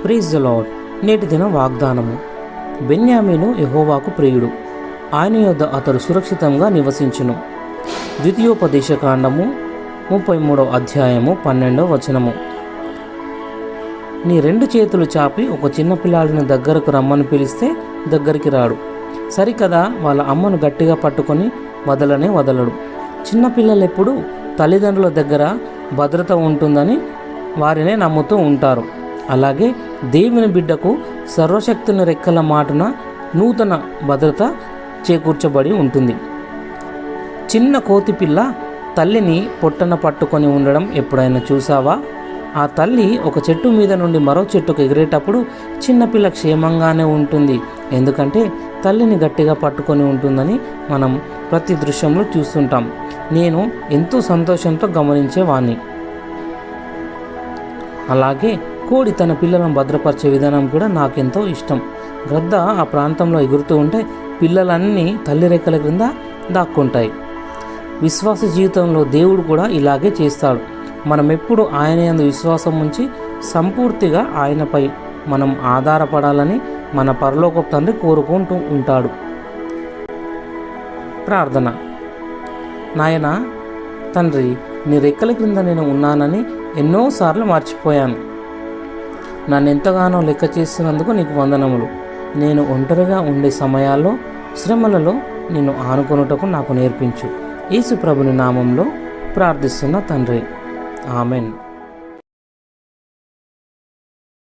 Praise the lord. నేటి దిన వాగ్దానము. బెన్యామీను యెహోవాకు ప్రియుడు, ఆయన యొద్ద అతడు సురక్షితంగా నివసించును. ద్వితీయోపదేశకాండము 33వ అధ్యాయము 12వ వచనము. నీ 2 చేతులు చాపి ఒక చిన్న పిల్లాడిని దగ్గరకు రమ్మని పిలిస్తే దగ్గరికి రాడు. సరికదా వాళ్ళ అమ్మను గట్టిగా పట్టుకొని వదలనే వదలడు. చిన్నపిల్లలెప్పుడు తల్లిదండ్రుల దగ్గర భద్రత ఉంటుందని వారినే నమ్ముతూ ఉంటారు. అలాగే దేవుని బిడ్డకు సర్వశక్తుని రెక్కల మాటున నూతన భద్రత చేకూర్చబడి ఉంటుంది. చిన్న కోతిపిల్ల తల్లిని పొట్టన పట్టుకొని ఉండడం ఎప్పుడైనా చూసావా? ఆ తల్లి ఒక చెట్టు మీద నుండి మరో చెట్టుకు ఎగిరేటప్పుడు చిన్నపిల్ల క్షేమంగానే ఉంటుంది. ఎందుకంటే తల్లిని గట్టిగా పట్టుకొని ఉంటుందని మనం ప్రతి దృశ్యంలో చూస్తుంటాం. నేను ఎంతో సంతోషంతో గమనించేవాణ్ణి. అలాగే కోడి తన పిల్లలను భద్రపరిచే విధానం కూడా నాకెంతో ఇష్టం. గ్రద్ద ఆ ప్రాంతంలో ఎగురుతూ ఉంటే పిల్లలన్నీ తల్లి రెక్కల క్రింద దాక్కుంటాయి. విశ్వాస జీవితంలో దేవుడు కూడా ఇలాగే చేస్తాడు. మనం ఎప్పుడు ఆయన యందు విశ్వాసం ఉంచి సంపూర్తిగా ఆయనపై మనం ఆధారపడాలని మన పరలోకపు తండ్రి కోరుకుంటూ ఉంటాడు. ప్రార్థన. నాయనా తండ్రి, నీ రెక్కల క్రింద నేను ఉన్నానని ఎన్నోసార్లు మర్చిపోయాను. నన్ను ఎంతగానో లెక్క చేస్తున్నందుకు నీకు వందనములు. నేను ఒంటరిగా ఉండే సమయాల్లో, శ్రమలలో నిన్ను ఆనుకొనుటకు నాకు నేర్పించు. యేసు ప్రభుని నామంలో ప్రార్థిస్తున్న తండ్రి, ఆమెన్.